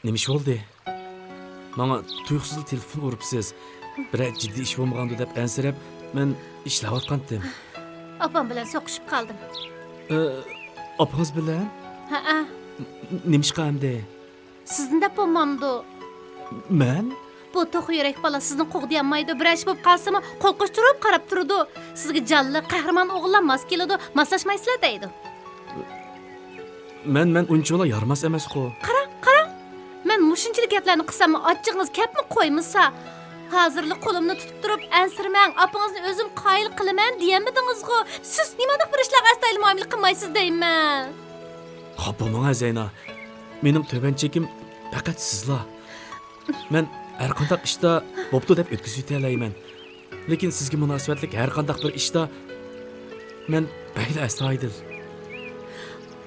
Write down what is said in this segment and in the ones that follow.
nima ish bo'ldi? Menga tuyuqsiz telefon uribsiz. Bir jiddiy ish bo'lmagandi deb ansirab, men ishlayotgandim. Opam bilan so'qishib qoldim. Opangiz bilan? Ha, Nima ish qildi? sizni deb bo'lmamdi. Men? Bu to'q yurak bola sizni qo'g'diyolmaydi. Bir ish bo'lib qolsa-mu, qo'l qo'shtirib qarab turdi. Sizga jonli qahramon o'g'illanmas keladi, moslashmaysizlar deydi. Men unchalar yarmas emas-ku. Qarang. Men mushunchalik gaplarni qilsam, ochchig'ingiz kapmi qo'ymasa? Hozirlik qo'limni tutib turib, ansirmang, opangizni o'zim qoyil qilaman deymidingiz-ku. Siz nimadan bir ishlarga astoydil muomala qilmaysiz deyman. Xapo'mang Zayna. Mening to'banchikim faqat sizlar. Men har qanday ishda bo'pti deb o'tkazib o'talayman. Lekin sizga munosabatlik har qanday bir ishda men bag'da astoydil.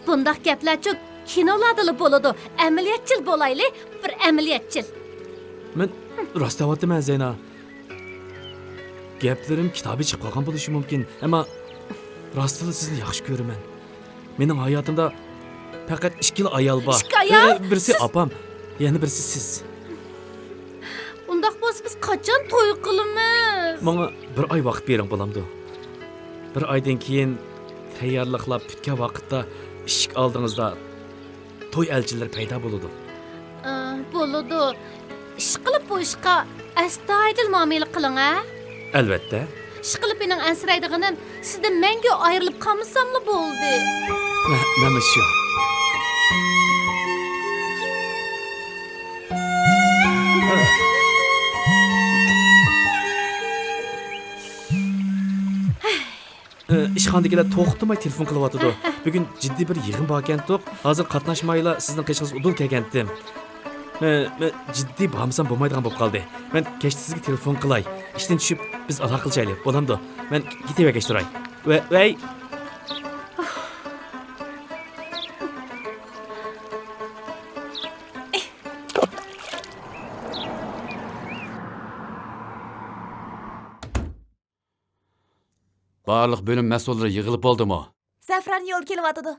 Bundaq gaplarcha kinolarda bo'ladi. Amaliyotchil bo'laylik, bir amaliyotchil. Men rost aytyapman Zayna. Gaplarim kitobi chiqib qolgan bo'lishi mumkin, ammo rostida sizni yaxshi ko'raman. Mening hayotimda faqat ikkila ayol bor. Ikki ayol? Birisi opam, yana birisi siz. Undaq bo'lsa biz qachon to'y qilamiz? Menga bir oy vaqt bering bo'lamdi. Bir oydan keyin tayyorliqlar bitgan vaqtda eshik oldingizda to'y elchilari paydo bo'ladi. Bo'ladi. Ish qilib bu ishga astoydil muomala qiling, ha? Albatta. Ish qilib mening ansiraydiganim sizdan menga ayrilib qolmasammi bo'ldi. Mana shu. İşxonadagilar to'xtamay telefon qilyotdi. Bugun jiddiy bir yig'in bor ekan-to'q. Hozir qatnashmaylar, sizning qishingiz udul kelgandim. Men jiddiy bormasam bo'lmaydigan bo'lib qoldi. Men kechda sizga telefon qilay. Ishdan tushib biz aloqa qilishaylik. Bo'lamdi. Men ketaverib kechtiray. Voy. Barlıq bölüm məsulları yığılıb oldu-mu? Zafran yo'l kelyapti.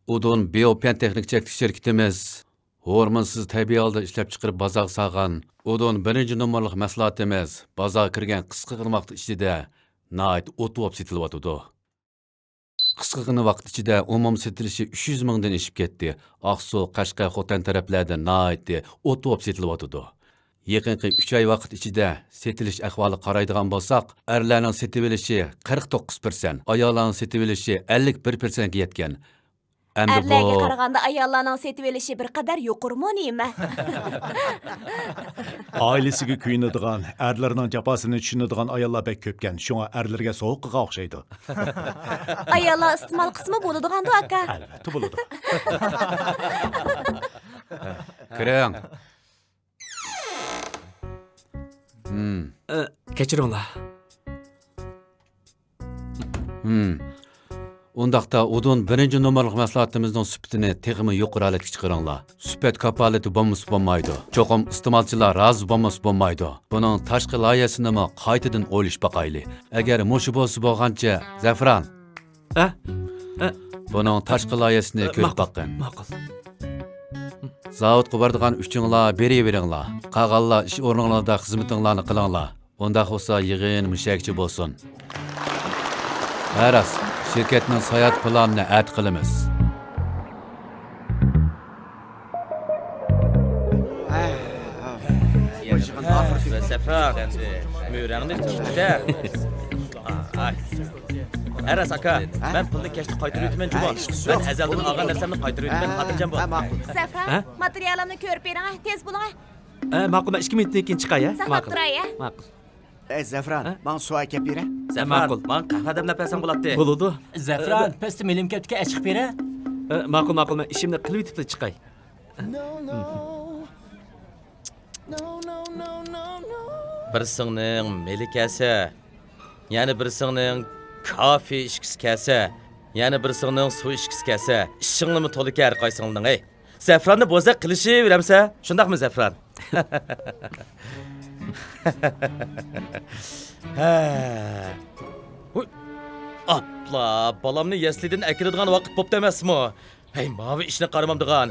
Udun Biopen Texnik Çeklik şirketimiz hormonsiz tabiiy holda ishlab chiqarib bozorga solgan Udun 1-numərlik mahsulotimiz bozorga kirgan qisqa vaqt ichida nəhayət o't bo'lib setilyotdi. Qisqa vaqt ichida umum setilishi 300 mingdan oshib ketdi. Aqsu, Qashqar, Xotan taraflarda nəhayət o't bo'lib setilyotdi. Yaqinqi 3 oy vaqt ichida setilish ahvoli qaraydigan bo'lsak, erlarning setib olishi 49%, ayollarning setib olishi 51% ga yetgan. Endi bu Erlarga qaraganda ayollarning setib olishi bir qadar yuqurmi nima? Ailesiga kuyunadigan, erlarning jafosini tushunadigan ayollar bek ko'pkan. Shunga erlarga sovuqqa o'xshaydi. Ayollar iste'mol qismi bo'ladigan-da aka. Albatta bo'ladi. kiring. Kechiringlar. Undaqda Udun 1-numərlik mahsulotimizning sifatini texmi yuqori holatga chiqaringlar. Sifat kapolati bo'lmasa bo'lmaydi. Cho'qim iste'molchilar rozi bo'lmasa bo'lmaydi. Buning tashqi loyihasini qaytadan o'ylash baqayli. Agar mushu bo'lsa bo'lgancha, Zafran. Buning tashqi loyihasini ko'rib boqing. Ma'qul. Zavodga boradigan uchinglar beraveringlar. Qolganlar ish o'rninglarda xizmatinglarni qilinglar. Undaq bo'lsa yig'in mushakchi bo'lsin. Haras, shirkatning sayat planini ət qilamiz. Zafran, müyrəngni tutda. Aras aka, ben pulni kechda qaytarib o'taman juma. Ben azaldan olgan narsamni qaytarib o'taman, xotirjam bo'l. Zafran, materialimni ko'rib bering, tez bo'ling. Ma'qul, men 2 minutdan keyin chiqay, ha? Saqlab turay, ha? Ma'qul. Zafran, bana su akıp bire. Zafran, man qahva demlab bersang bo'ladi. Bo'ladi. Zafran, pasti milim ketga chiqib bera. Ma'qul, men ishimni qilib yetib chiqay. Birsingning melikasi, yani birsingning kafe ishkisi kelsa, yana birsingning suv ishkisi kelsa, ishingni to'liq har qaysingning, ey. Zafronni bo'zaq qilishaveramsa, shundaqmi Zafran? Apla, balamni yaslidan akiradigan vaqt bo'pti emasmi? Hey, mavi ishni qaramamdigan.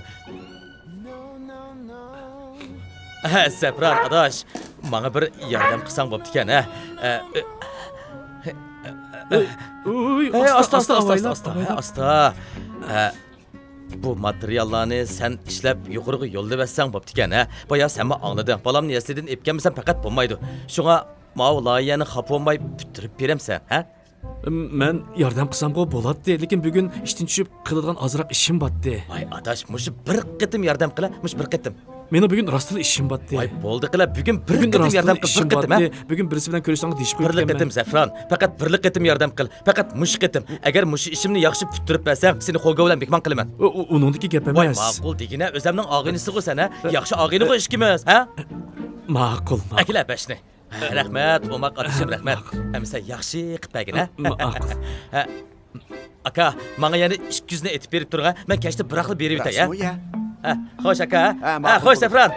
Zafran adaş, bana bir yardım qilsang bo'pti ekan, ha? Uy, Asta. Bu materiallarni sen ishlab yuqoriga yo'lda bersan bo'pti ekan, ha? Boya sen mi anladın? Balamni yasidan epganmisan faqat bo'lmaydi. Shunga ma'u loyihani xafa bo'lmay bitirib beramsan, ha? Men yordam qilsam-ku bo'ladi, lekin bugun ishdan tushib qiladigan ozroq ishim botdi. Vay adaş, mushi bir qitim yardım qila, mush bir qitim. Meni bugun rostla ishim botdi. Vay bo'ldi qila, bugun bir Bugun qitim rostla yardım qil, ishim bir qitim, ha? botdi. Bugun birisi bilan ko'rishsang deyishib Birlik qo'yganman. qitim Zafran, faqat birlik qitim yardım qil. Faqat mush qitim. Agar mush ishimni yaxshi bitirib bersang, seni qo'lga bilan bekman qilaman. Uningdiki gap Vay emas. ma'qul degina, o'zimning og'inisiga sana, yaxshi og'iniga ishkimiz, ha? Ma'qul. Akila bashni. Rahmat, o'maq atishim rahmat. Amsa yaxshi qilib bagin, ha? Ma'qul. Ha. Aka, menga yana 200 ni etib berib turgan. Men kechda bir aqli berib o'tay, ha? Rasmu ya. Ha, xo'sh aka. Ha, Ha, ma'qul xo'sh bo'ldi. Zafran.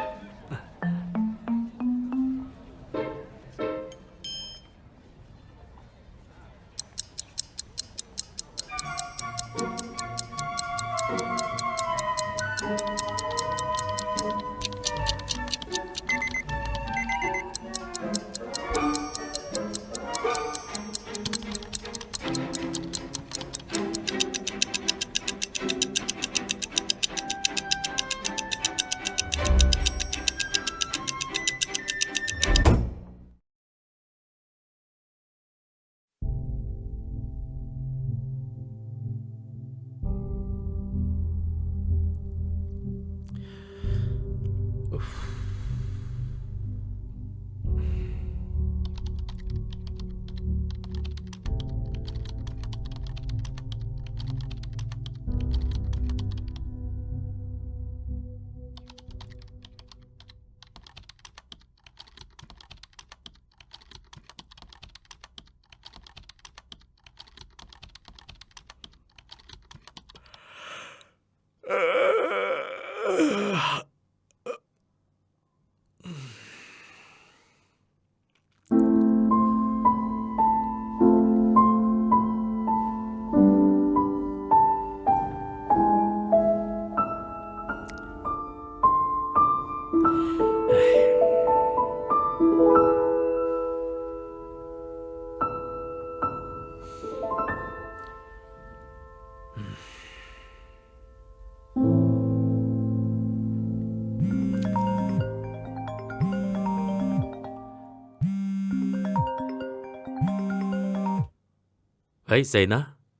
Hey Zeyna.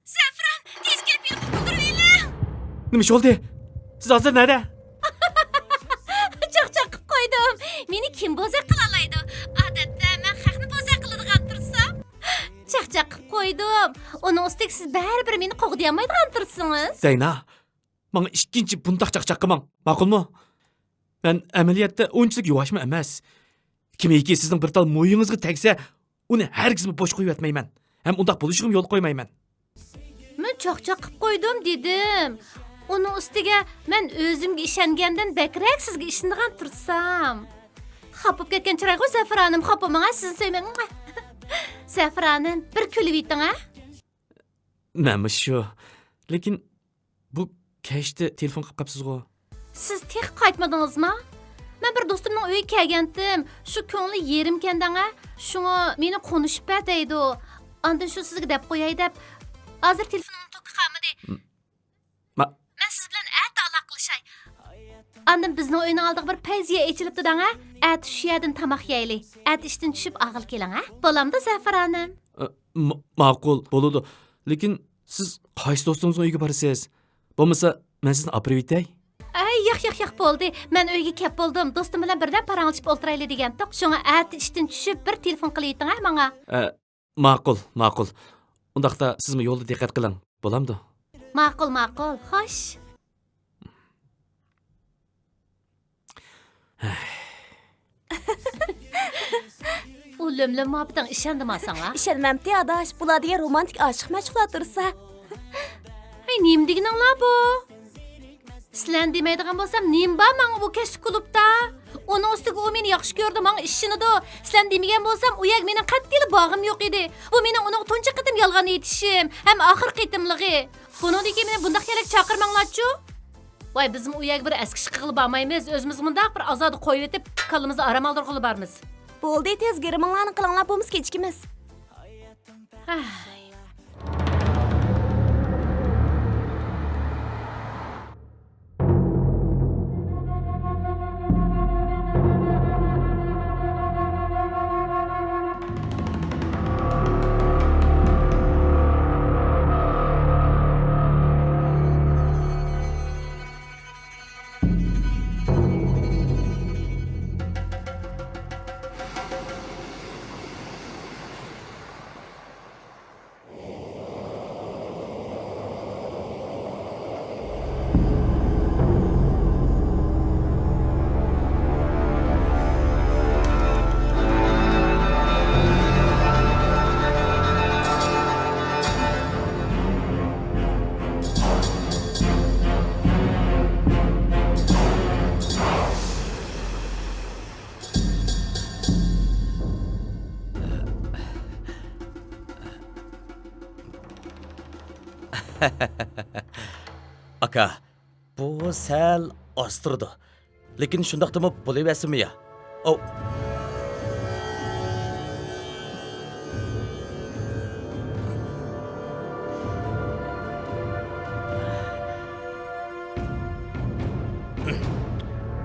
Zafran, tez kelib beni qutuldirib Nima ish oldi? Siz hozir nerede? Chaq-chaq qilib qo'ydim. Meni kim bo'zaq qila oladi? Odatda men haqni bo'zaq qiladigan tursam. Chaq-chaq qilib qo'ydim. Uning ustiga siz baribir meni qo'g'diyolmaydigan tursingiz. Zeyna. Bana ikkinchi bundaq chaqchaq qilmang. Ma'qulmi? Men amaliyotda unchalik yuvashma emas. Kimiki sizning bir tal mo'yingizga tegsa, uni hargiz bo'sh qo'yib yotmayman. Hem undaq bo'lishiga yo'l qo'ymayman. Men chaq-chaq qilib qo'ydim dedim. Uning ustiga men o'zimga ishongandan bakrak sizga ishonadigan tursam. Xapib ketgan chirayg'u Zafranim, xapimga sizni sevmang. Zafranim, bir kulib yeting, ha? Nima shu? Lekin bu kechda telefon qilib qapsiz-ku. Siz tek qaytmadingizmi? Men bir do'stimning uyiga kelgandim. Shu ko'ngli yerim kendan, ha? Shunga meni qo'nishib ber deydi. Ondan shu sizga deb qo'yay deb. Hozir telefonimni to'qqa qolmadi. Men siz bilan at aloqlashay. Ondan bizning uyning oldiga bir payziya echilibdi-dan, ha? At shu yerdan tamoq yeyli. At ishdan tushib og'il keling, ha? Bolamda Zafranim. Ma'qul bo'ladi. Lekin siz qaysi do'stingizning uyiga borasiz? Bo'lmasa, men sizni olib berib Ay, yo'q bo'ldi. Men uyga kelib bo'ldim. Do'stim bilan birdan paranglashib o'ltirayli degandim. Shunga at ishdan tushib bir telefon qilayting, ha, menga. Ma'qul. Undaqda sizmi yo'lda diqqat qiling. Bo'lamdi? Ma'qul. Xo'sh. O'limli muhabbating ishondimi senga? İşenmemdi adaş. Bular degan romantik aşık məşğulat tursa. Ay, nim deganinglar bu? Sizlar demaydigan bo'lsam, nim bor menga bu kechki klubda? Uning ustiga u meni yaxshi ko'rdi, menga ishini-da. Sizlar demagan bo'lsam, u yak mening qattiq bog'im yo'q edi. Bu mening uning tunchi qitim yolg'on aytishim, ham oxir qitimligi. Buningdagi meni bundaq kerak chaqirmanglar-chu. Vay bizim u yerga bir eski ish qilib bormaymiz. O'zimiz mundaq bir azodi qo'yib etib, kalimizni aramaldir qilib bormiz. Bo'ldi, tez giriminglarni qilinglar, bo'lmiz kechikimiz. Aka, bu sal ostirdi. Lekin shundaqdimi bo'laversinmi ya? Oh.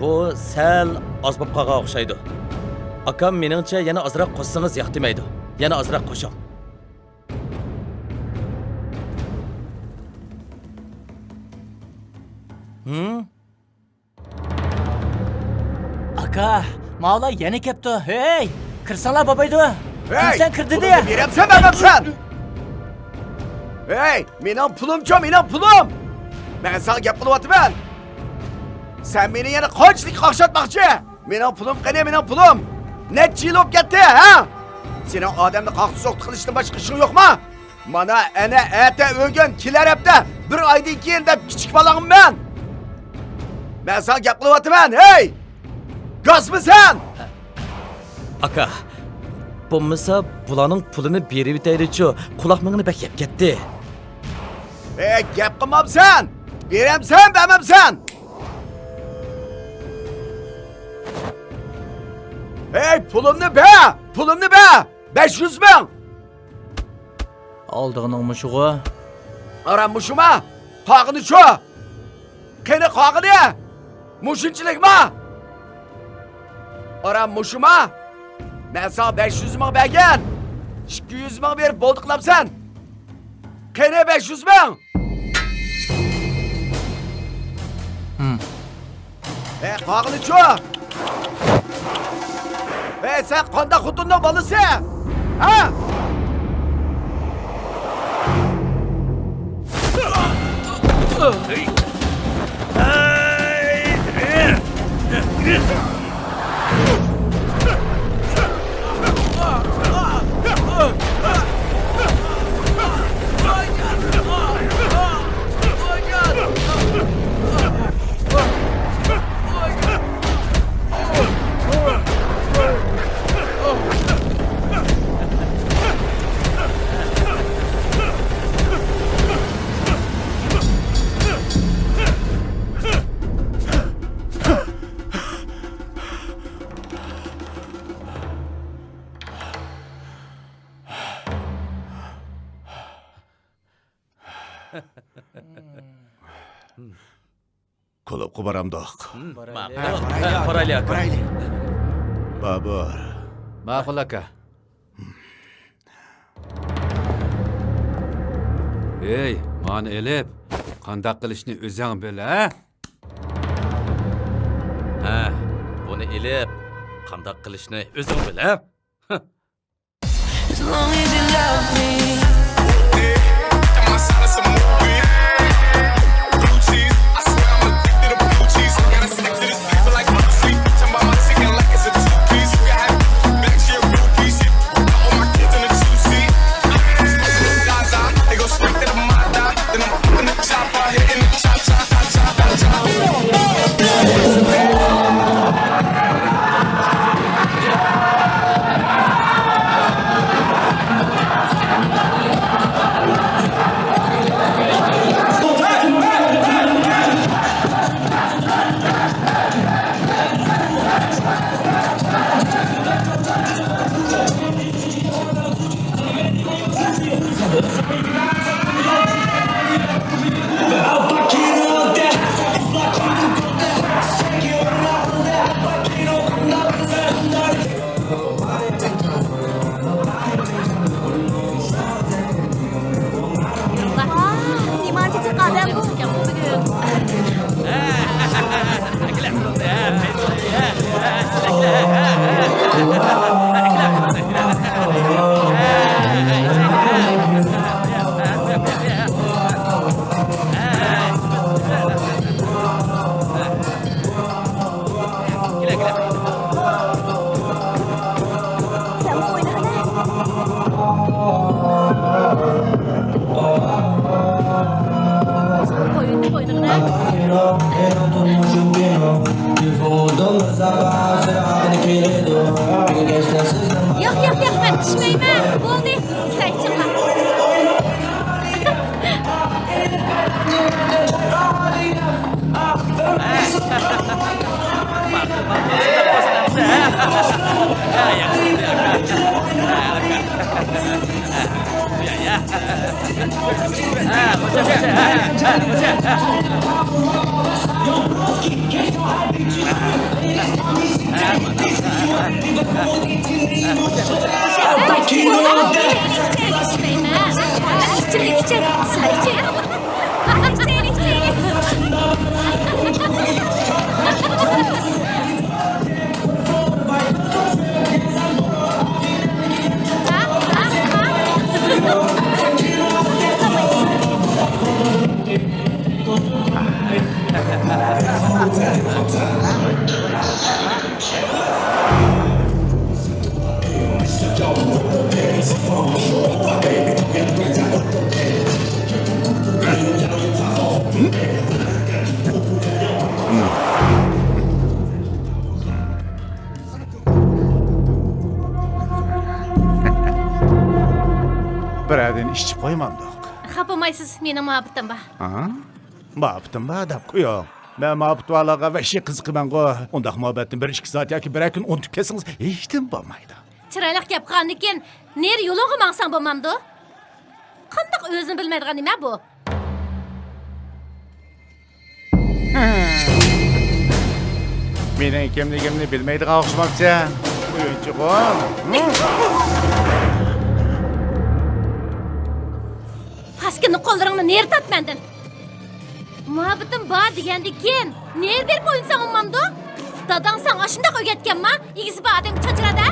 Bu sal oz bo'lib qolgan o'xshaydi. Akam meningcha yana ozroq qo'shsangiz yoqtimaydi. Yana ozroq qo'shing. Aka, mağla yeni kepti. Hey, kırsana babaydı. Hey! Sen kır dedi Pulumni ya. beremsen bermemsen? Hey! Mening pulimcha, mening pulim! Men sana gap qilyapman. Sen meni yana qanchalik qaqshatmoqchi? Mening pulim qani, mening pulim? Necha yil o'tib ketdi, ha? Sening odamni qaqti so'qti qilishdan boshqa ishing yo'qmi? Mana ana ata o'lgan kelar hafta bir oydan keyin deb kichik balog'imman. Men sana gap qilyapman, hey! Gazmi sen? Aka, bo'lmasa bularning pulini berib bitaylichu, quloq mingni bak yeb ketdi. Gap qilmabsan. Beremsen, bermemsen. Hey, pulimni ber! Pulimni ber! 500 ming! Aldığının muşuğu. Ara muşuma! Qog'ini chu! Qani qog'ini! Mushunchilikmi? Ara muşuma! Men sana 500 ming bergan. 200 ming berib bo'ldi qilabsan. Qani 500 ming? Qog'ini chu! Sen qanday xutunning bolasi? Ha? Kulüp baramdoq. Parayli aka. Parayli. Babur. Ma'qul aka. Hey, mani elib, qandaq qilishni o'zing bil, ha? Ha, buni ilib, qandaq qilishni o'zing bil, ha? As long as you love me. Sen bu oyunu hadi. Koyun koyununa. Yok ben içmeyim. Oldu. Sen çıkma. İçmeyim ha. İçecek. Sen içecek. Biradin içip koymamdık. Xapamaysiz mening muhabbatim bor. Ha? Muhabbetim var dep qo'ying. Men muhabbetlarga va ishga qiziqmanku. Undaq muhabbatni 1-2 soat yoki 1 kun unutib ketsangiz hech kim bo'lmaydi. Chiroyli gapqandan keyin ner yo'lingga mangsang bo'lmamdi? Qandaq o'zini bilmaydigan nima bu? Mening kimligimni bilmaydigan o'xshamabsan. O'yinchiqim. Paskini qo'llaringni ner tat mendan. Muhabbatim bor degandan keyin ner berib o'yinsang bo'lmamdi? Dadang san ashundoq o'rgatganmi? Igisi bor odam cho'chiradi.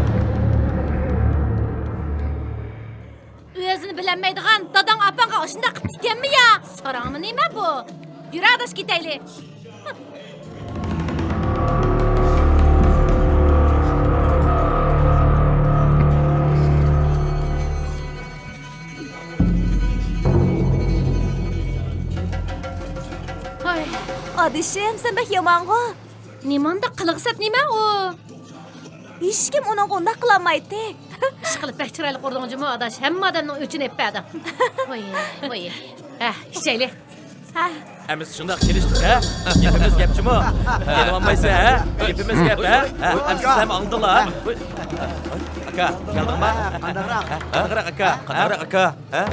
O'zini bilmaydigan dadang opangga ashundoq qilib ketganmi ya? So'rangmi nima bu? Yur adash ketaylik. Adişim sen bek yamango. Nimanda qilg'isat nima u? Hiç kim ona onda kılamaydı. Ish qilib bak chiroyli qo'rdingizmi adash? Hamma odamning o'chini epadi. Voy. Ichaylik. Ha. Emiz shundoq kelishdik ha? Gapimiz gapchimi? Kelolmaysan ha? Gapimiz gap ha? Emiz ham angdilar. Aka, keldingmi? Qanaqroq aka? Qanaqroq aka? Ha?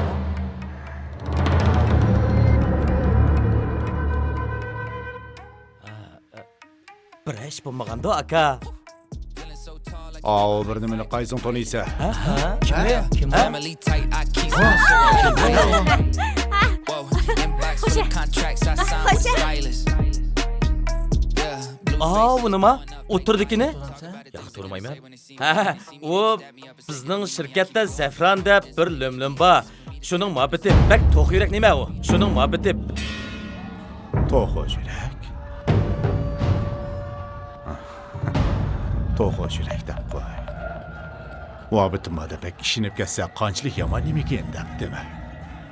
Bir ish bo'lmaganda aka. Aa, bir nimani qaysing taniysa? Kim? Family tight, I keep my Whoa, inbox for the contracts, I sign with stylist. Bu nima? O'tirdikini? Yo'q, turmayman. Ha, u bizning shirkatda Zafron deb bir lumlum bor. Shuning muhabbati bak to'q yurak nima u? Shuning muhabbati To'g'ri yurak. To'g'ri yurak deb qo'y. Muhabbetimda pek ishinib ketsa qanchalik yomon nimikin deb dema.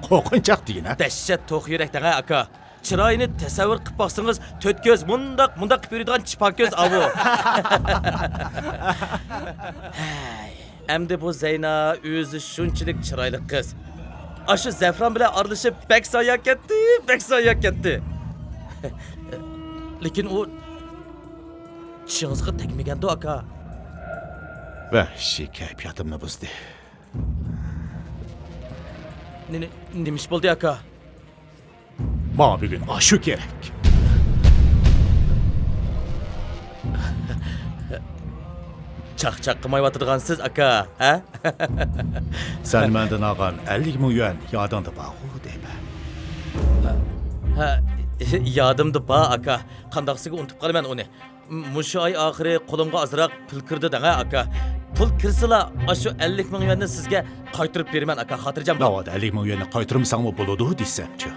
Qo'rqinchoq degina. dahshat to'q yurakdan aka. Chiroyini tasavvur qilib boqsangiz, to'rt ko'z mundaq qilib yuradigan chipak ko'z avu. Endi bu Zeyna o'zi shunchalik chiroyli qiz. Ashu Zafron bilan aralashib bek soya ketdi. Lekin u chingizga tegmagandi aka. Vahshiy kayfiyatimni buzdi. Nima ish bo'ldi aka? Bana bugün aşı gerek. Çaq qilmayotgan siz aka, ha? Sen menden ağan 50 milyon yadında bağı deyme. Ha, yodimda bor aka. Qandaqsiga unutib qolaman uni. Muşu ay oxiri qo'limga ozroq pul kirdi dang aka. Pul kirsila, shu 50 ming yuanni sizga qaytarib beraman aka, xotirjam bo'ling. Navada 50 ming yuanni qaytarmasangmi bo'ladi desamchi.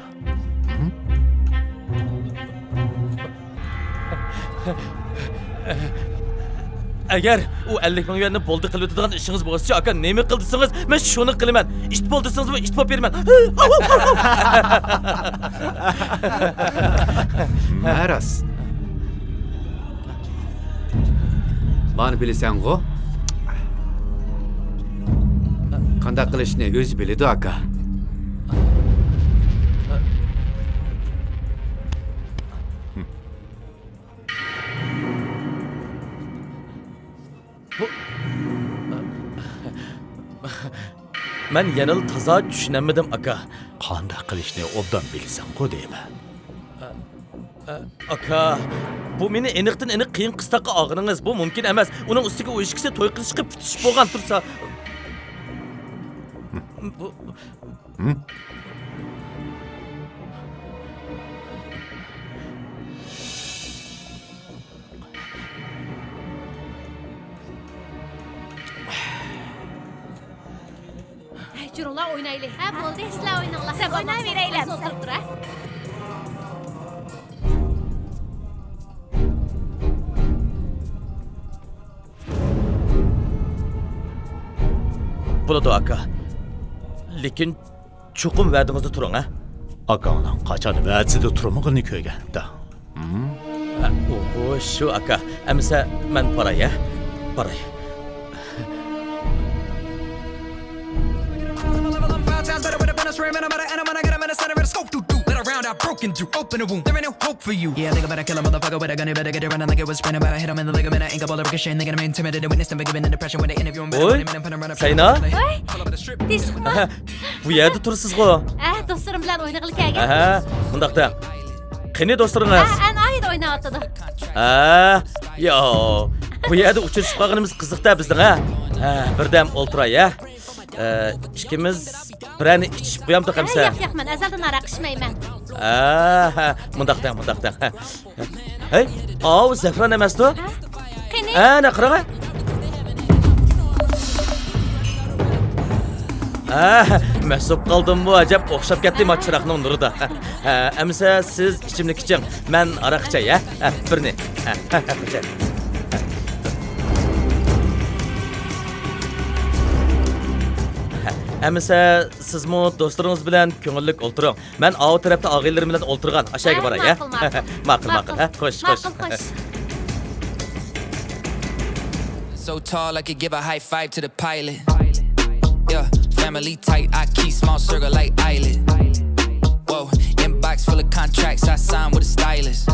Agar u 50 ming yuanni bo'ldi qilib o'tadigan ishingiz bo'lsa, aka, nima qildisingiz? Men shuni qilaman. Ish bo'ldisingizmi, ish bo'lib beraman. Maras. Bani bilasan-ku? Qanday qilishni o'zi biladi aka. Men yanıl toza tushunamadim aka. Qanday qilishni obdan bilsan-ku deyman. Aka, bu meni aniqdan aniq qiyin qistoqqa og'iringiz. Bu mumkin emas. Uning ustiga o'yishkisi to'y qilishga putish bo'lgan tursa. Jurunglar o'ynaylik. Ha, bo'ldi, sizlar o'ynanglar. Sen o'ynayveraylar. O'tirib tur, ha. Bo'ladi aka. Lekin chuqum va'dingizda turing, ha? Akaning qachon va'dasida turmag'ini ko'rganda. O shu aka. Amsa men paray, ha? Paray. Open the wound, there ain't no hope for you. Yeah, think about a killer motherfucker with a gun, you better get it running like it was spinning. But I hit him in the ligament, I ain't got all the ricochet, thinking I'm intimidated, witness them giving in depression when they interview him. Oy, Sayna? Tezqima. Bu yerda tursiz-ku. Do'stlarim bilan o'ynag'ili kelgan. Aha, bundaqda. Qani do'stlaringiz? An oyda o'ynayotdi. Yo, bu yerda uchrashib qolganimiz qiziqda bizning, ha? Birdam o'ltiray, ha? İkimiz birani ichib qo'yamdi qamsa. Yo'q, men azaldan araq ichmayman. Mundaqda. Hey, Zafron emas-ku? Qani? Ana qaraga. Mahsub qoldim bu ajab o'xshab ketdim chiroqning nurida. Amsa siz ichimlik iching, men araq ichay, ha? Birni. Amsa sizmi do'stlaringiz bilan ko'ngillik o'ltiring. Men av tarafda og'aylarim bilan o'ltirgan ashaga boray, ha? Ma'qul, ha? Xo'sh. So tall I could give a high five to the pilot. Yeah, family tight, I keep small circle like Islet. Whoa, inbox full of contracts, I signed with a stylist.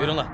Yürüyün.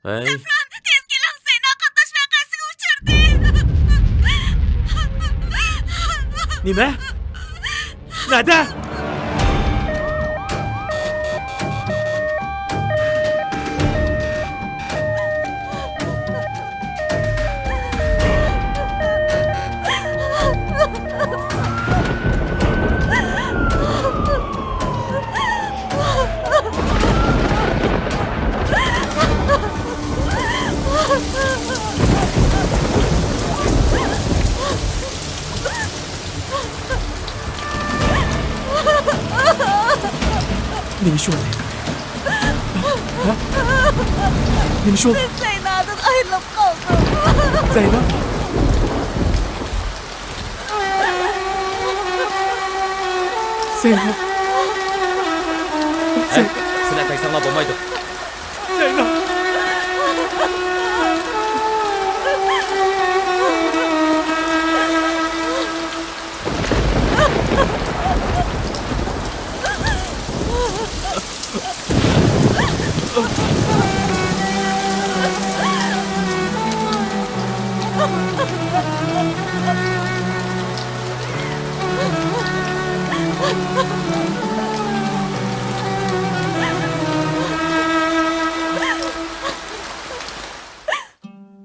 Hey. Tez keling, Zeyno qatnash vaqasiga uchirdi. Nima? Nada? Nima ish bo'ldi? Ha? Nima ish bo'ldi? Zeynodan ayrilib qoldim. Zayno? Zayno? Sizlar taksanglar bo'lmaydi. Zayno?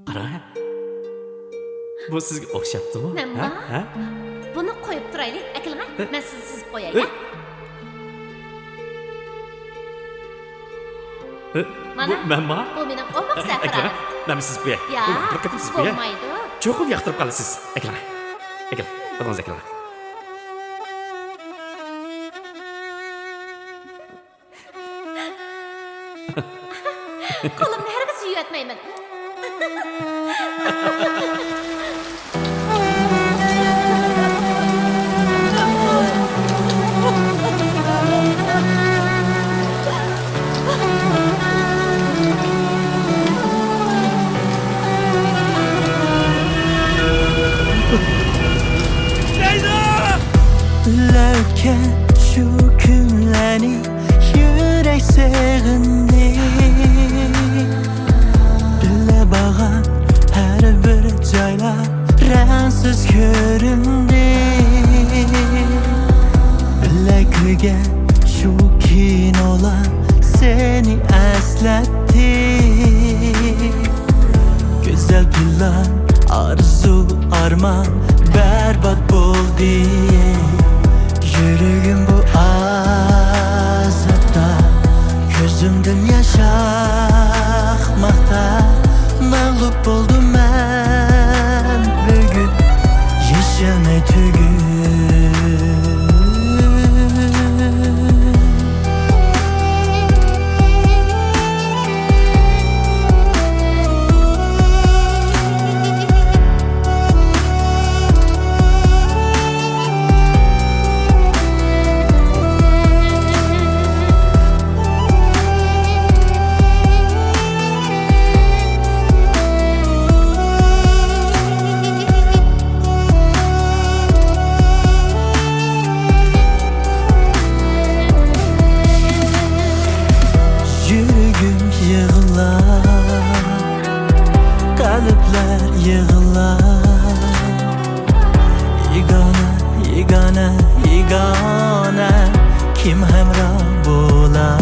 Qara. Bu sizga o'xshabdimi? Nima? Ha? Buni qo'yib turaylik, akilga. Men sizni sizib qo'yay. Hey. Mana. Menma? Bu mening omoq Akilga, safram. men siz qo'yay. Ya, Bir qatim siz qo'yay. bo'lmaydi. Cho'qib yoqtirib qolasiz. Akilga. Akilga, o'zingiz akilga. Qo'limni hargiz yuyatmayman. Löken şu günleri yürek sığındı. Bile bağan her bir caylar rensiz göründü. Bile kırgen şu kinolar seni esletti. Güzel plan, arzu, arman berbat buldu. Yüreğim bu azapta, gözümden yaş akmakta. Mağlup oldum ben bugün, yaşamay tügün. Yüreğim yığılar, kalpler yığılar. Yegane, yegane, yegane, kim hemrah bular?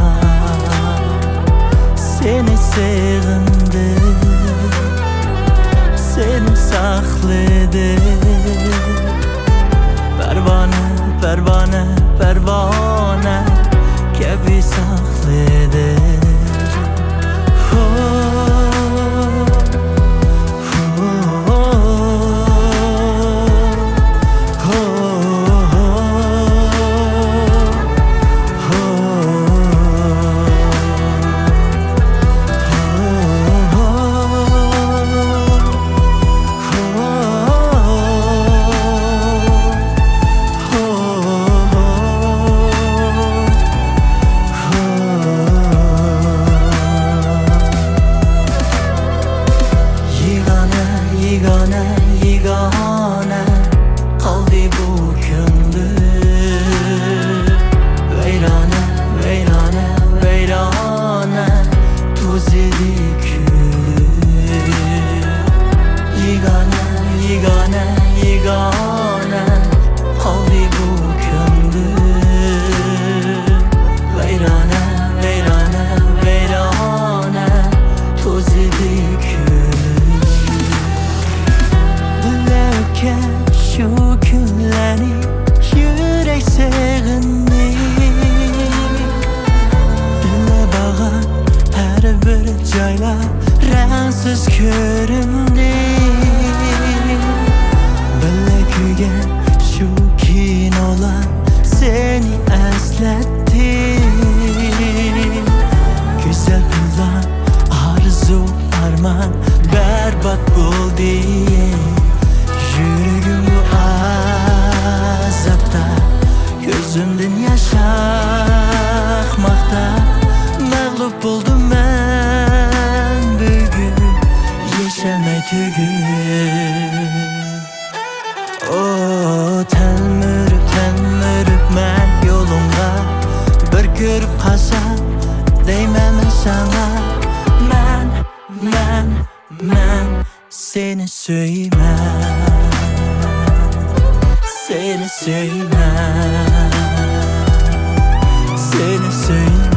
Seni sığındı, seni sakladı. Pervane, pervane, pervane gibi sakladı. kunlarni yürek seg'indi Dilla bag'an har bir joylar rangsiz ko'rindi Billa kuygan shu kinolar seni esletti Güzel kullar arzu arman berbat buldu Yürügüm bu azapta Gözümden yaş akmakta Mağlup oldum ben bugün Yaşamay tügün Oh telmürüp men yolumda Bir görüp kalsam değmem sana Men seni söymem Seni söymem Seni söymem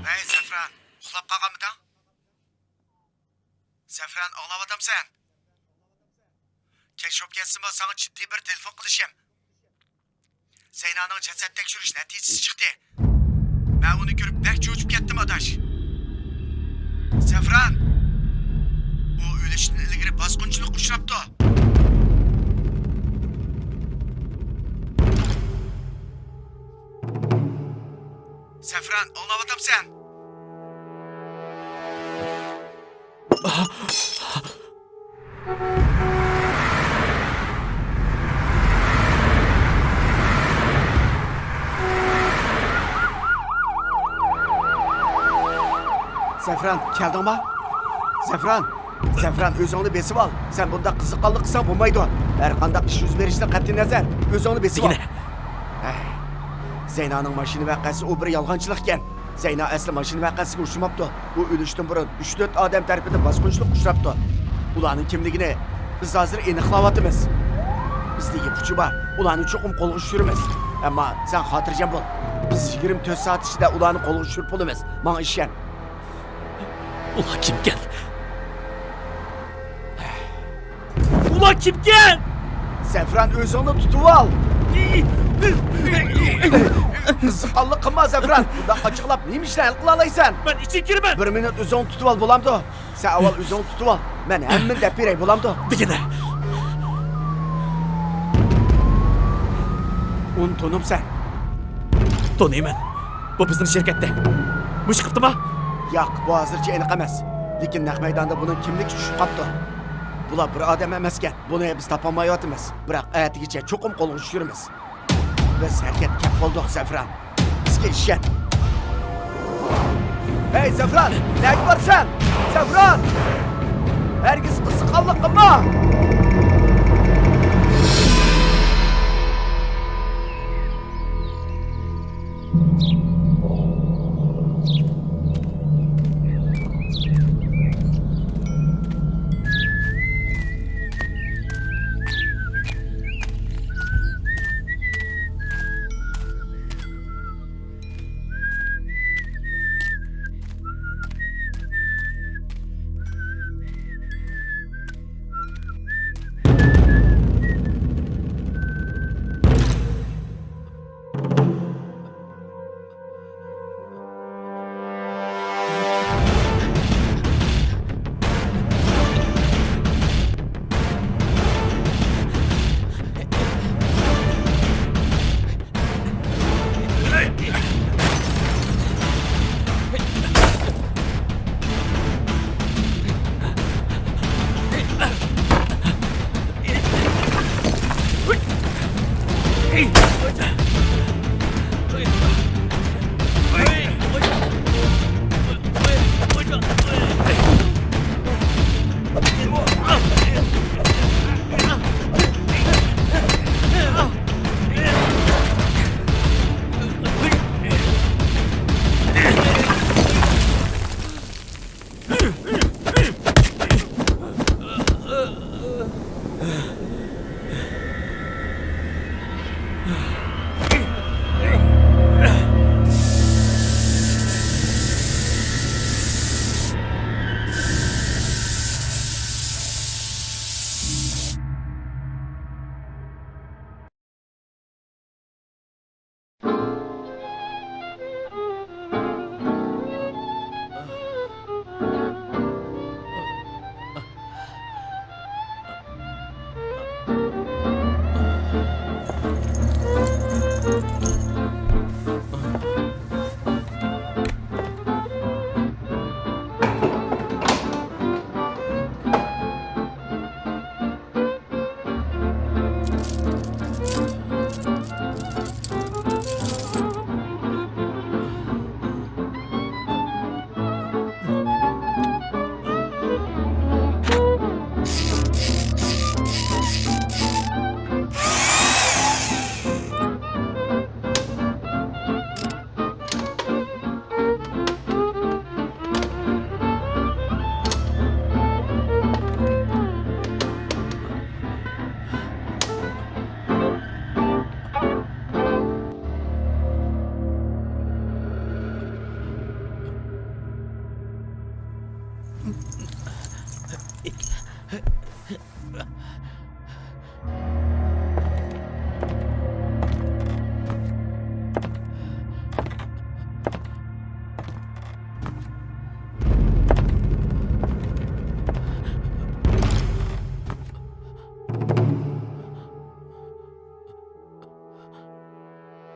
Hey Zefran, uxlab qolganmiding? Zefran, ağlavatamsan? Tekshirib ketsinmi, sana ciddi bir telefon qilishim. Zeynaning jasad tekshirish natijasi chiqdi. Men uni ko'rib bak cho'chib ketdim adash. Zefran, u o'lishdan ilgari bosqinchilik uchrabdi. Zefran, ağlavatamsan? Zefran, keldingmi? Zefran, o'zingni besib ol. Sen bunda qiziqqonlik qilsang bo'lmaydi. Har qanday ish yuz berishdan qat'iy nazar, o'zingni besib ol. Zeynaning mashina vaqasi u bir yolg'onchilik ekan. Zeyna asli mashina vaqasiga uchramabdi. U o'lishdan burun 3-4 odam tarafidan bosqinchilik uchrabdi. Ularning kimligini biz hozir aniqlayapmiz. Bizda ipuchi bor. Ularni cho'qim qo'lga tushiramiz. Ammo sen xotirjam bo'l. Biz 24 soat ichida ularni qo'lga tushirib bo'lamiz. Menga ishon. Ulan kimken? Ulan kimken? Zefran, o'zingni tutib ol. Qiziqqonlik qilma Zefran. Bunda ochiqlab nima ishlar qila olaysan? Ben için girmem. 1 minut o'zingni tutib ol bo'lamdi. Sen avval o'zingni tutib ol. Men hammani deb beray bo'lamdi. Degine. Uni tanımsan. Tanıyman. Bu bizning şirkette. Mush qiptimi? Yo'q, bu hozircha aniq emas. Lekin naq maydonda buning kimligi tushib qopti. Bular bir odam emas ekan. Buni biz topolmayotimiz. Biroq ayatigacha cho'qim qo'lga tushiramiz. Biz harakatga qoldik Zefran. Bizga ishon. Hey Zefran, nega borsan? Zefran! Herkes qiziqqonlik qilma.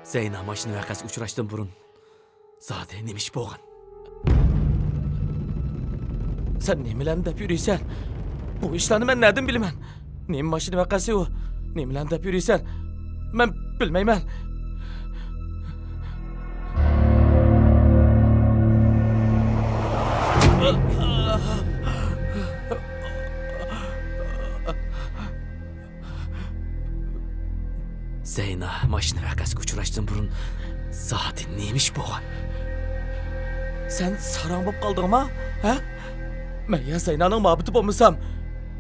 Zeyna mashina vaqasi uchrashdan burun zodi nemish bo'lgan? Sen nimelerni dep yürüysen? Bu işlerini ben nereden bilemem? Neyim maşını vakası o? Nimelerni dep yürüysen? Ben bilmeymen. Zeyna mashina vaqasiga uchrashdan burun zodi nemish bo'lgan? Sen sarang bop kaldın mı? Ha? Ben ya Zeyna'nın mabıtı bulmuşsam,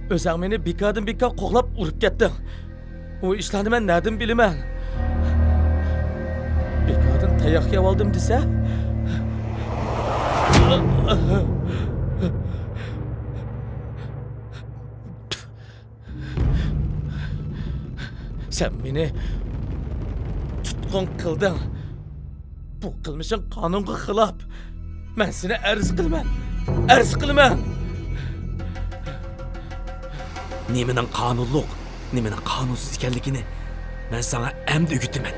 özen beni bikadan bika koklap urup gittin. O işlerini ben nereden bilemem? Bikadan tayak yav aldım dese? Sen beni tutkun kıldın. Bu kılmışın kanunga hılap. Ben seni erz kılmam. Erz kılmam. Nemenin qonunluq, nemenin qonunsiz ekanligini men sana endi o'gitaman.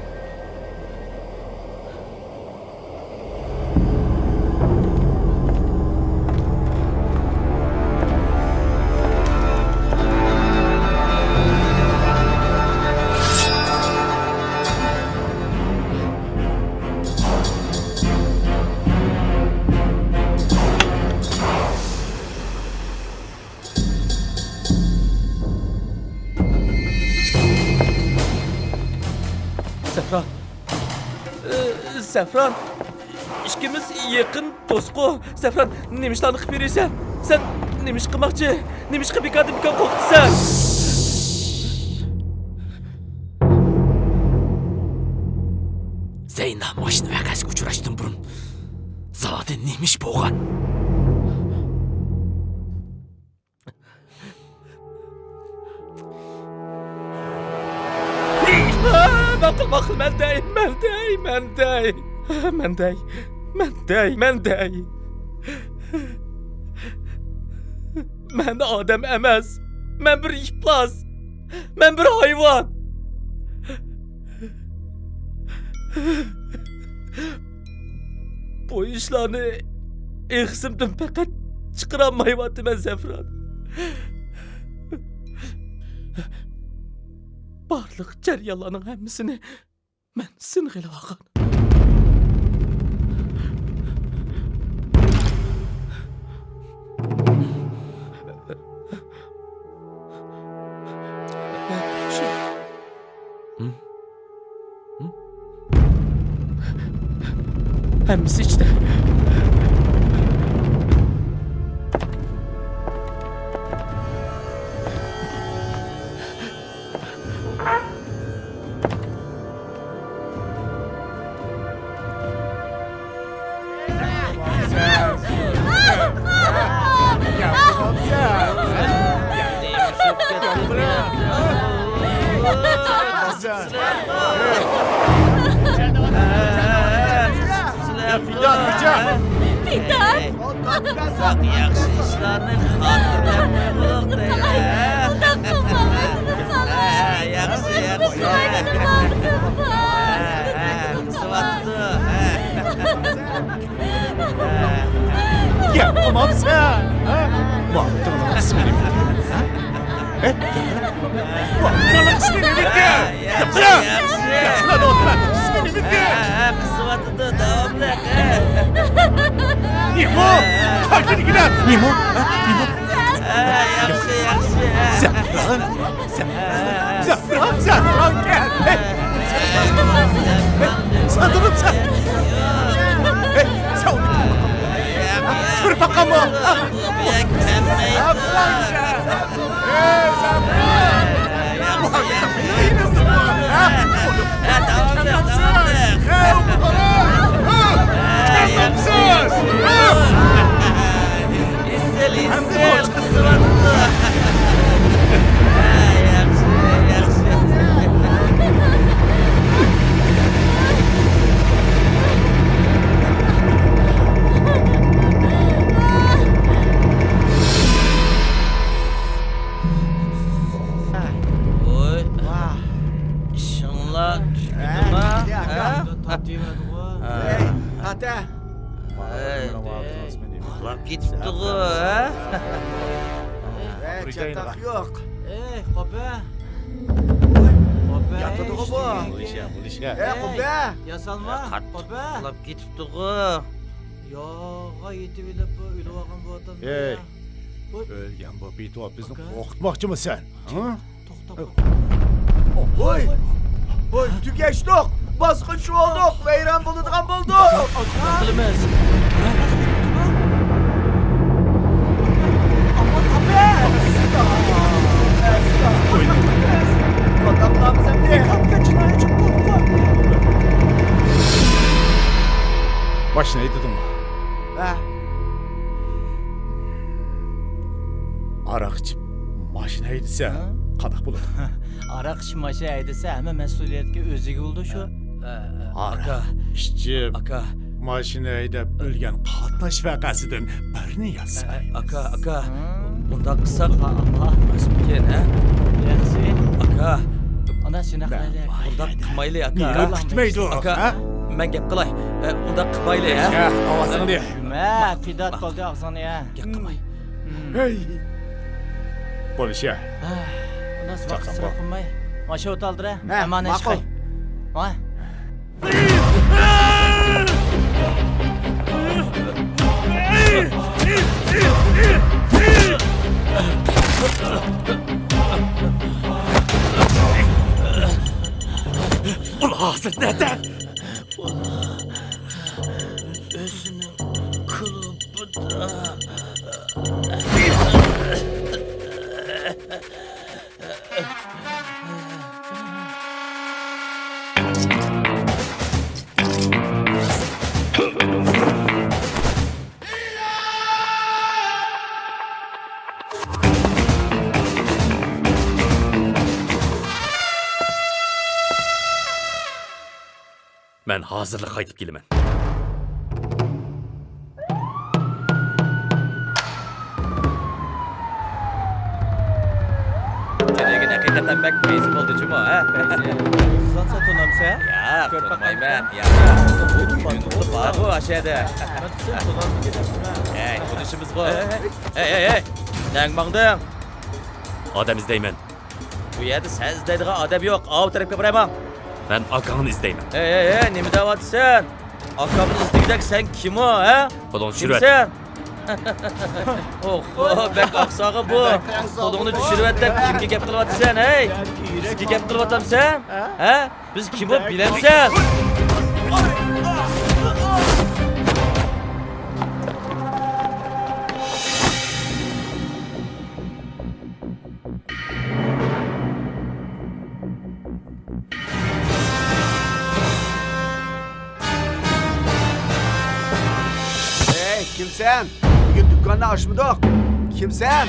Sefran. Sefran. İkimiz yakın dostku. Sefran, nemişlerini kıp yürüysen? Sen nemiş kımakçı, nemiş kıp yıkadın bir koktu sen. Zeyna mashina vaqasiga uchrashdan burun zodi nemish bo'lgan? Bakıl men dey. Men adam emez. Men bir iflas. Men bir hayvan. Bu işlerini ihsimden fakat çıkaramaymadım ben Zefran. Barlıq cəryalarının həmmisini mən sınıq elə baxan. Həmmisi içdə. Bak yaxşı işlerini hatırlamıyor da yaxşı. Sıvattı. Yapamam sen. Baktın lan ismini. Balık ismini bitti. Yaxshi. Lan Osman, ismini bitti. Qismatida davomli. Nimo, hadi gidelim. Nimo, Nimo. Yaxshi. Zafran gel. Sanırım sen. Sen onu kır bakalım. Zafran gel. Zafran. Yayınızı bu. Tamamsız. Oy. İşinla tutdum ha? Ata. Uxlab ketibdi-ku, ha? Çatak yok. Qopa. Yatırdı bu. Kubbe. Yasalma. Qattiq Qopa. uxlab ketibdi-ku. Yo'g'a yetib elib uyda olgan bu odam. Ey. Ölgen bu bir tuhaf bizni korkutmakçı mı sen? Ha? Oy. Oy tükeştik. Baskınçı olduk. Veyran bulunduğun bulduk. Qilimiz. Adamlarımız hem de. Başına yedin mi? Ha. Arakçı maşinaydı sen. Qadak bulur. Araq ishmashi aydisa hamma mas'uliyatga o'ziga bo'ldi shu. Aka. İşçi Aka. maşinayda ölgen qatnaş vakasıdın birini yazsa. Aka. Bunda qilsak Amma emasmikan, ha? yaxshi. Aka. Ana shuna qilaylik. Bunda qilmaylik, aka. Niye kutmaydı o? Aka. Ha? Men gap qilay. Unda qilmaylik, ha? Ya havasını diye. Ma, fidat bo'ldi og'zini ya. Gap qilmay. Hey. Polis ya. Unda vaqt Chaqin sira bor. qilmay. Masha o'taldira. Ha, Amani ma'qul. chiqay. Ha. Ulan hasret nerede? Özünün kılıbıda. Ben hazırlık qaytib kelaman. Degan haqiqatan bak bezi bo'ldi juma, ha? Qizon sotunamsa? Ya, ko'rmayman. Ya. Bu aşağıda. Ey, konuşumuz bu. Ey. Nang mangding. Odam izlayman. Bu yerda sen izlaydigan odam yo'q. Av tarafga borayman. Ben akağını izlayman. Ey, nima deyapsan? Akamni izlaydak sen kim o, ha? Qo'lini tushirib. Kimsan? Bak oqsog'i bu. Qo'lingni tushirib deb kimga gap qilyapsan, ey? Bizga gap qilyapsan? Ha? Biz kim o bilamsan? Hey kimsen? Bugün dükkanını açmadık. Kimsen?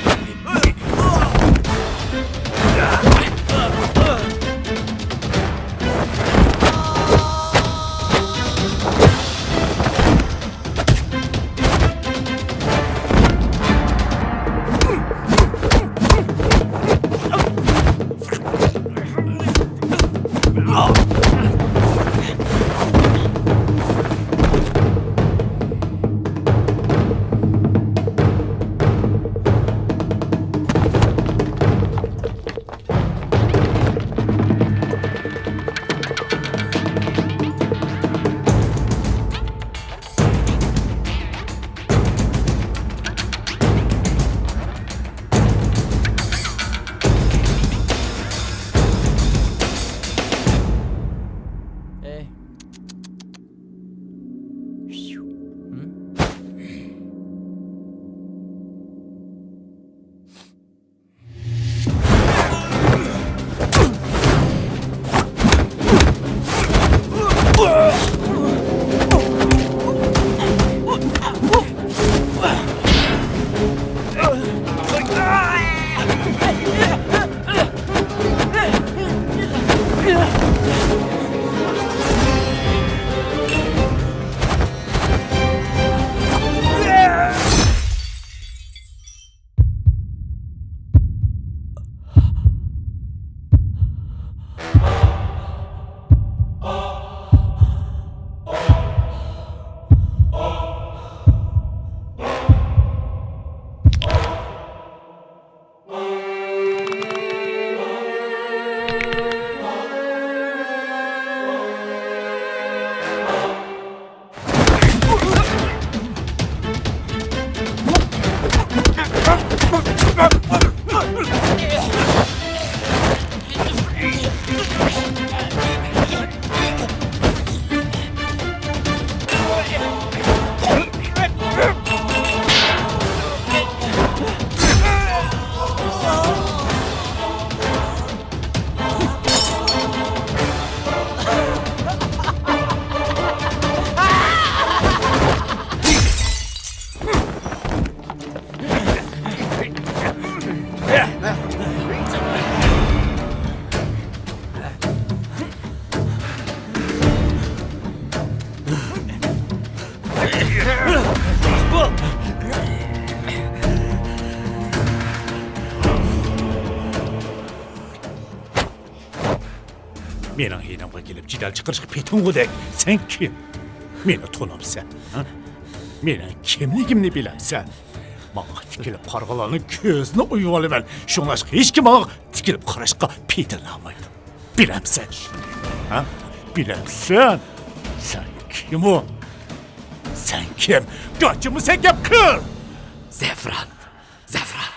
Mening hiynamga kelib jidal chiqarishga petingudek. Sen kim? Meni tanımsan, ha? Mening kimligimni bilamsan? Manga tikilib qarg'alarning ko'zini uyib olaman. Shunlashqa hech kim manga tikilib qarashga petinolmaydi. Bilamsan shuni, ha? Bilamsan? Sen kim o? Sen kim? Kaçımı sen yap kır? Zafran. Zafran.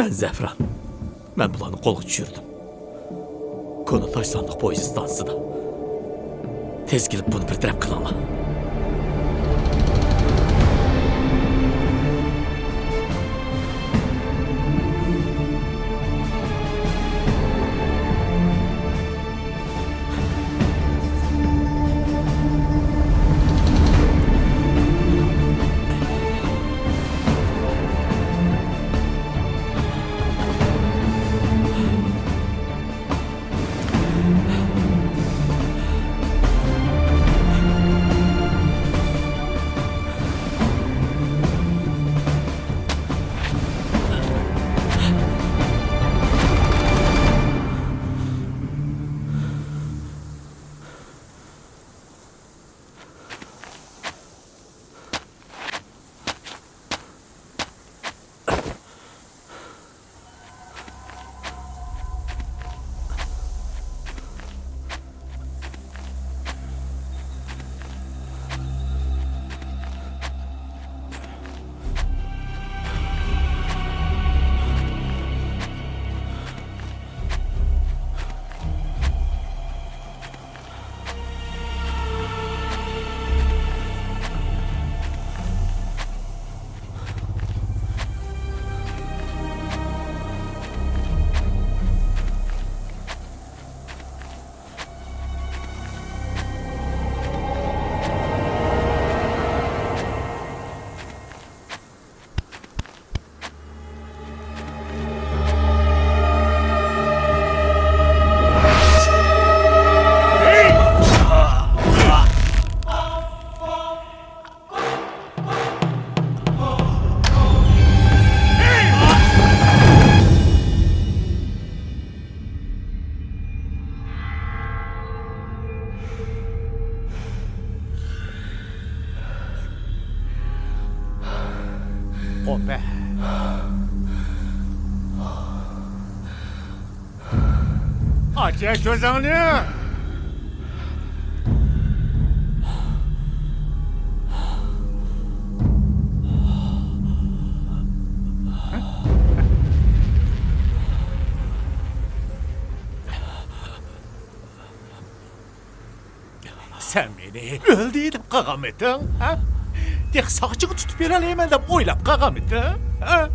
Mən Zəfran. Mən bulanı qolğa düşürdüm. Konu taş sandıq poyuz istansıda. Tez gelip bunu bir tərəf qılana. Qo'pe. Aç gözünü. Sen beni öldü edip qağam ettin, ha? Dek saqçığı tutup bereleymen dep oylap qağam ettin, ha?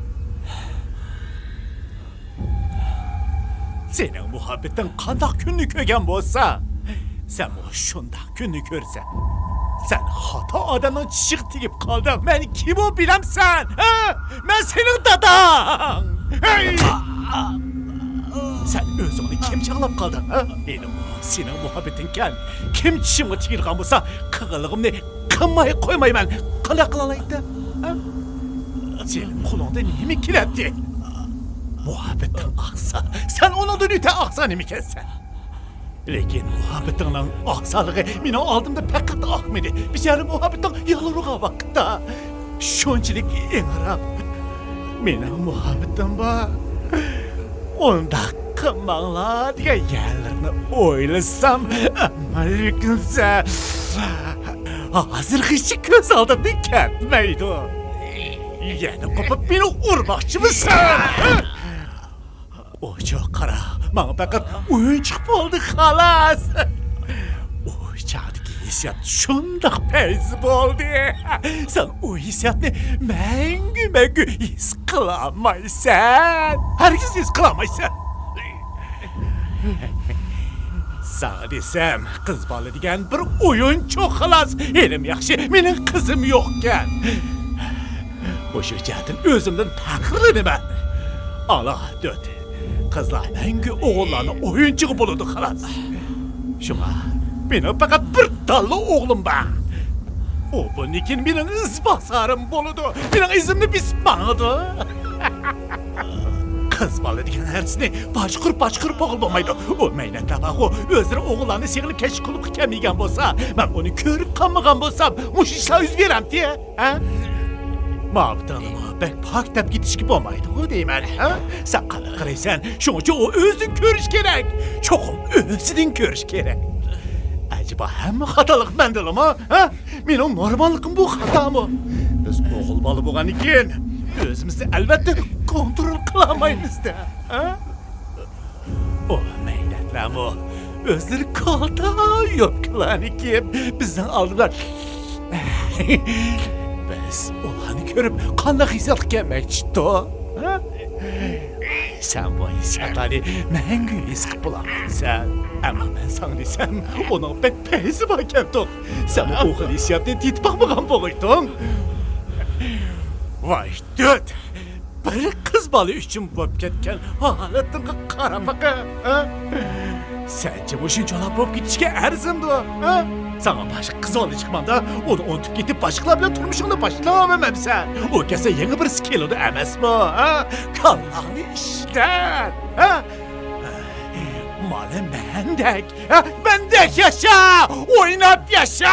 Senin muhabbetin qandaq günlük kögen bolsa, sen bu şundaq günlük görsen, sen hata adamın çişik tigip kaldın. Ben kim o bilemsen, ha? Ben senin dadan. Hey! Sen özünü kim çağlap kaldın, ha? Benim senin muhabbetinken kim çişimi tigirgan bolsa, kığılığımni kınmayı koymay ben. Qanday qılalaydı, ha? Senin kulağında nemi kilepti? Muhabbetin aksa, sen onundan öte aksa nemi kessen? Lekin muhabbetinle aksalığı benim aldığımda pek katı akmedi. Bir yarı muhabbetin yalırığa vakıtta. Şunçilik eğirap. Benim muhabbetim var. Onda kımağla diye yerlerini oylasam. Ama lekinse... Hazır kışı göz aldığımda ketmeydi. Yani kopup beni vurmakçı mısın? O çok kara. Bana fakat oyuncak oldu halas. O çağdaki hissiyat şundak peyzib oldu. Sen o hissiyatını məngü his kılamaysan. Herkes his kılamaysan. Sana desem kız balı degen bir oyun çok halas. Elim yaxşı, benim kızım yokken. O şirketin özümden takırlını ben. Allah döndü. Kızlar hangi oğullarını oyuncu buludu halas. Şuna benim fakat bir dallı oğlum var. O bunun için benim iz basarım buludu. Benim izimni bismanadı. Kız balı degen hersini başkırıp oğulmamaydı. O meynetler bak o özleri oğullarını seğilip keşik kılıp kemigen bolsa, ben onu körüp kanmagan bolsam, muş işe yüz verem diye. Ha? Mabdalımı pek pak dep gitiş gibi olmaydı o deymen, ha? Sen kana kıraysan, şunca o özün görüş gerek. Çokum özüdün görüş gerek. Acaba hem hatalık mendil mi, ha? Benim normallıkım bu hata mı? Biz oğul balı boğan iken, özümüzü elbette kontrol kılamayız da, ha? O meynetler bu, özleri kalta yok kılan iken, bizden aldılar. Biz olanı görüp kandak hissiyat gelmek çıktı o. Ha? Sen bu hissiyatları məngü his bulamazsın. Ama ben sana desem, onun pek peyzi varken tok. Sen o oğul hissiyatını dit bakmadan boğuydun. Vay döt! Bir kız balı üçün bop ketken halatınga kara baka. Sence bu şuncalar bop gitişke erzimdi o. Ha? Sana başka kız oğlu çıkmanda onu unutup gidip başkalar bilen turmuşunu başlamam sen. O kese yeni bir skill emes mi? Ha? Kallağını işler. Ha? Malı bendek. Ha? Bendek yaşa! Oynat yaşa!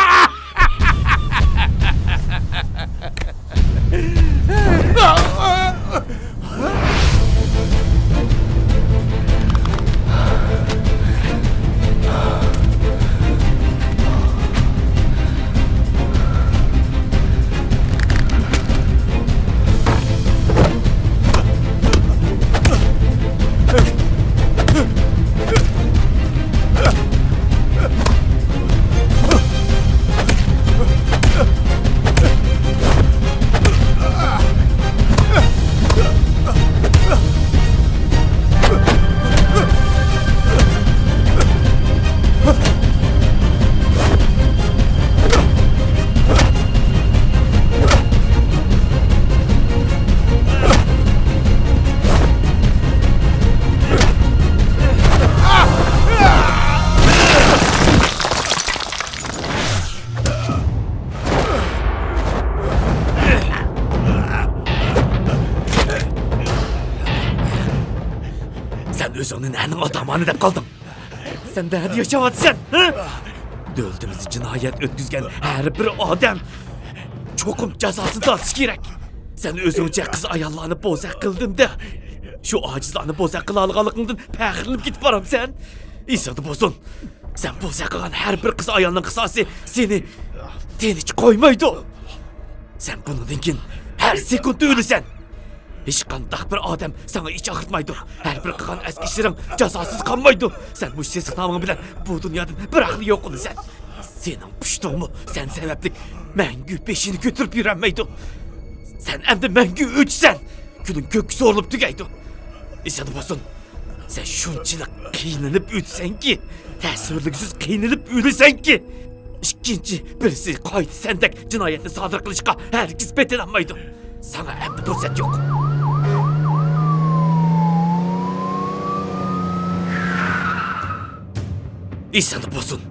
Özünün en adamını dep kaldın. Sen de hadi yaşavatsın. Döldüğümüzü cinayet ötküzgen her bir adam çokum cezasını tatsı gerek. Sen özünce kız ayallarını bozak kıldın da. Şu acizlarını bozak kılalığalıqından pəxirlinib gitip varam sen. İnsanı bozun. Sen bozak kılan her bir kız ayalının kısası seni hiç koymaydı. Sen bunun için her sekund ölüsen. Hiç qandaq bir adam sana iç ağırtmaydı. Her bir qılan əski işlerin cazasız kalmaydı. Sen bu sesik namını bilen bu dünyadan bir aklı yok onu sen. Senin puştuğumu sen sebeplik məngü peşini götürüp yürənmeydi. Sen emdi məngü üçsen. Günün gökyüzü olup tügeydi. İnsanı bozun. Sen şunçılık kıyınlanıp ütsen ki, tesirliksiz kıyınlanıp ölüsen ki, İkinci birisi kaydı sendek cinayetini sadır kılışka herkes betelenmeydi. Sana emdi fırsat yok. İnsanı bozun.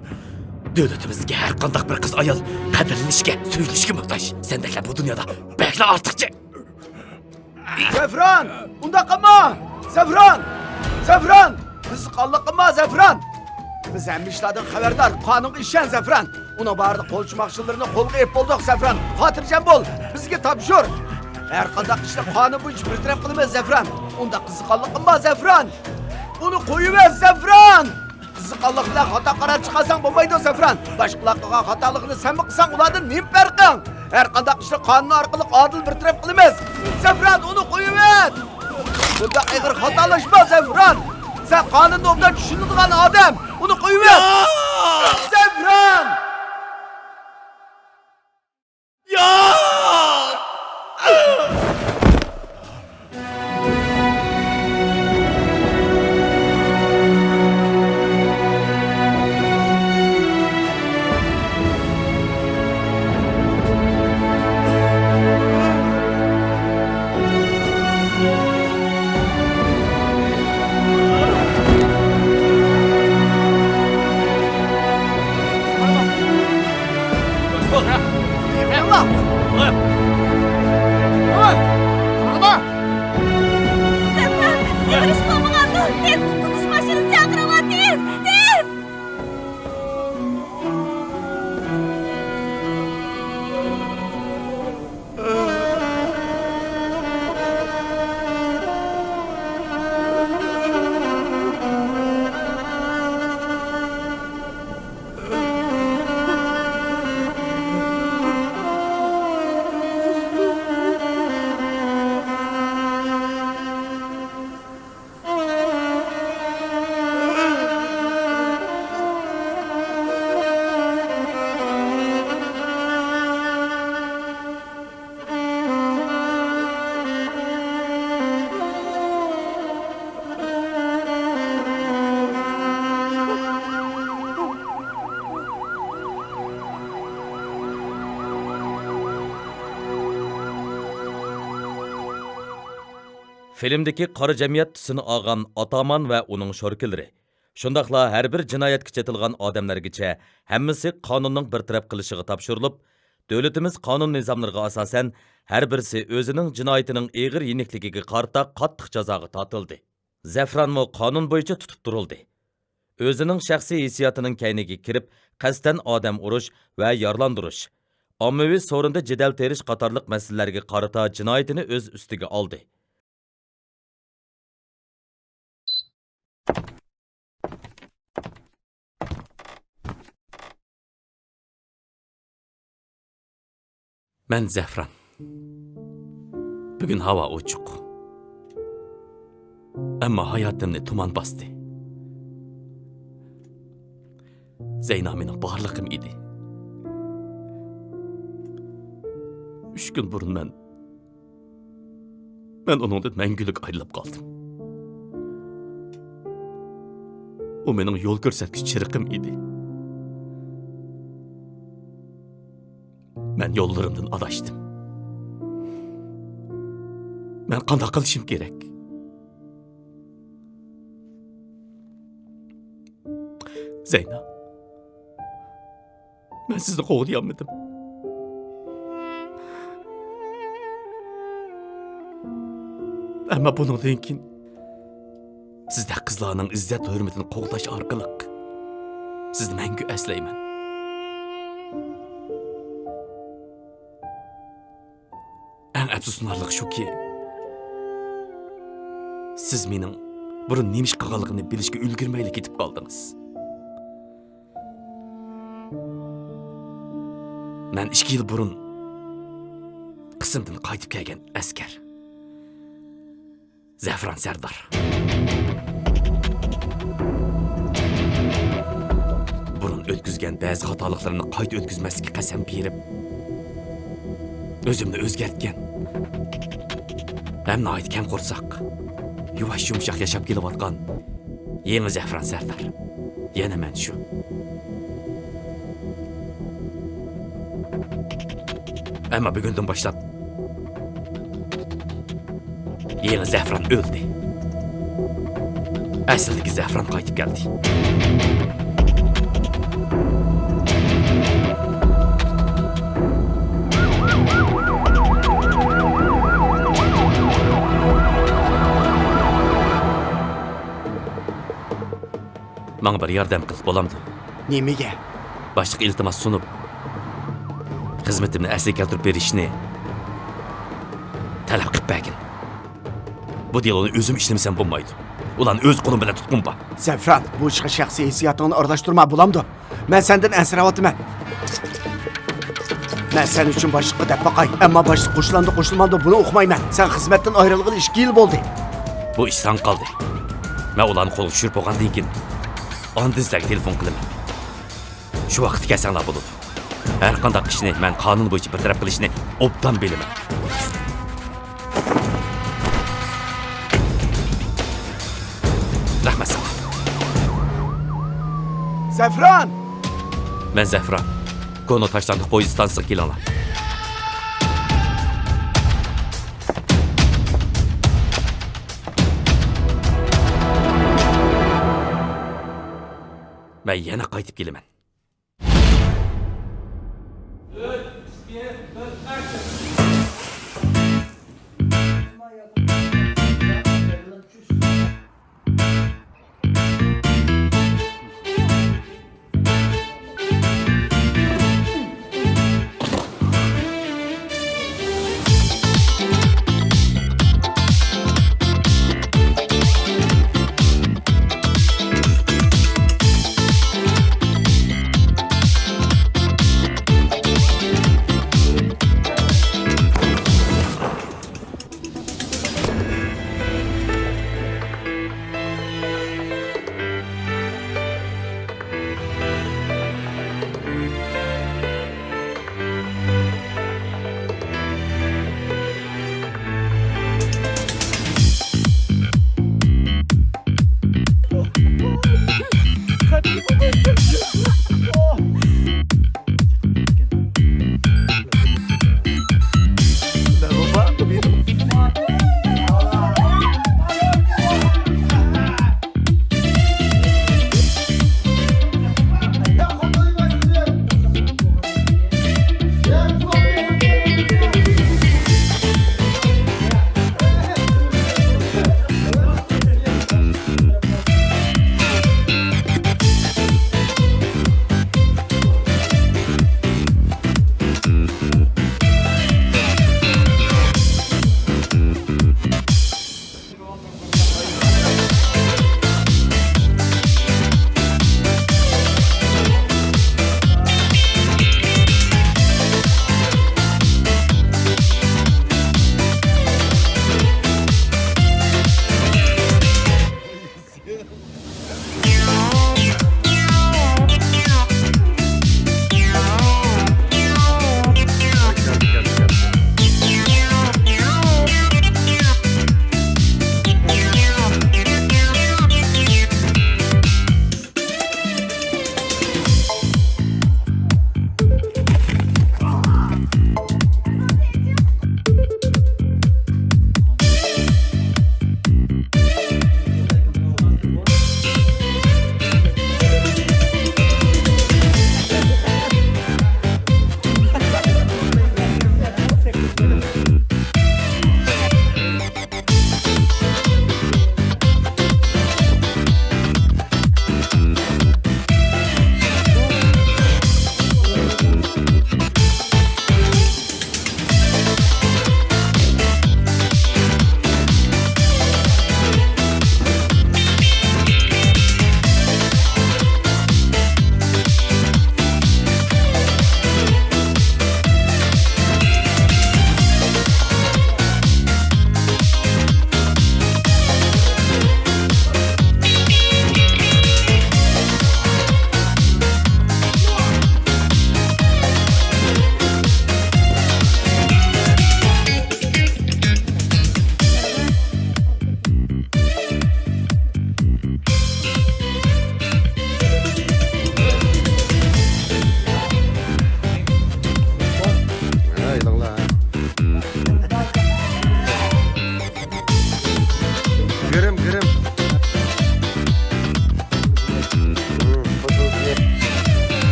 Devletimizge her kandak bir kız ayal kaderlenişke, söylüşke muhtaç. Sendekler bu dünyada bekle artıkça. Zefran! Unda kılma! Zefran! Zefran! Kızıkallık kılma Zefran! Biz emmişlerden haberdar, kanun işen Zefran. Ona bağırdık kolçumakçılarını kolga ep bulduk Zefran. Hatırcan bol, bizge tapşur. Eğer kandak işte kanun bu iş bir taraf kılmaz Zefran. Onda kızıkallık kılma Zefran! Onu koyuver Zefran! Kızıkallıkla hata karar çıkarsan bulmaydı Zefran. Başkalarına hatalıkını sen mi kılsan uladın neyim farkın? Eğer kandak işte kanun arkalık adil bir taraf kılmaz. Zefran onu koyuver! Bunda eğer hatalaşma Zefran! Sen kanunu obdan düşündüğün adam! Onu koyuver! Zefran! Ya! Zefran, seviriş bulmağandı. Tez, tutuş başını çakırıla tez, tez. Filmdeki qara jamiyat tusini olgan ataman va uning sho'rkilari, shundaqla har bir jinoyatga chetilgan odamlargacha hammasi qonunning bir taraf qilishiga topshirilib, davlatimiz qonun nizomlariga asosan har birisi o'zining jinoyatining og'ir yenikligiga qarata qattiq jazoga tortildi. Zafronmo qonun bo'yicha tutib turildi. O'zining shaxsiy hissiyotining kayniga kirib, qasddan odam urish va yorlandirish, ommaviy so'rinda jidal terish qatorliq masalalarga qarata jinoyatini o'z ustiga oldi. Ben Zefran. Bugün hava uçuk. Ama hayatımni tuman bastı. Zeyna mening barligim edi. 3 gün burun ben onundan мәңгүлік ayrılıp kaldım. O mening yol ko'rsatkich chiriqim edi. Ben yollarımdan adaştım. Ben qanday qilishim kerak? Zeyna. Ben sizni qovlayolmadim. Ama bundan keyin sizde qizlarning izzat hurmatini qo'g'dash orqali sizni mangu eslayman. Eng afsuslanarligi shuki, siz mening burun nima ish qilganligimni bilishga ulgurmayli ketib qoldingiz. Men 2 yil burun qismdan qaytib kelgan askar Zafron Sardor. Burun o'tkazgan ba'zi xatoliklarni qayta o'tkazmaslikka qasam berib, o'zimni o'zgartgan. Hem nait kam qo'rsoq, yuvash yumshoq yashab kelayotgan yangi Zafron Sardor. Yana men shu. Ama bugundan boshlab yangi Zafron o'ldi. Aslidagi Zafron qaytib keldi. Bana bir yordam qil, bo'lamdi. Nimaga? Boshliq iltimos sunib, xizmatimni asliga keltirib berishni talab qilib bergin. Bu deloni o'zim ishlamasam bo'lmaydi. Ulan o'z qo'lim bilan tutqunba. Zafron, bu ishga shaxsiy hissiyotingni aralashtirma, bo'lamdi. Men sendan ansirayotiman. Men sen uchun boshliqqa deb baqay, ammo boshliq qo'shilmadi buni o'qimayman. Sen xizmatdan ayrilg'ili 2 yil bo'ldi. Bu ish san qoldi. Men ularni qo'lga tushirib bo'lgandan keyin andizlarga telefon qilaman. Shu vaqt kelsanlar bo'ladi. Har qanday ishni men qonun bo'yicha bir taraf qilishni obdan bilaman. Rahmat sana. Zafron! Men Zafron. Kono taşlandık poyuz stansiyasiga kelinglar. Men yana qaytib kelaman.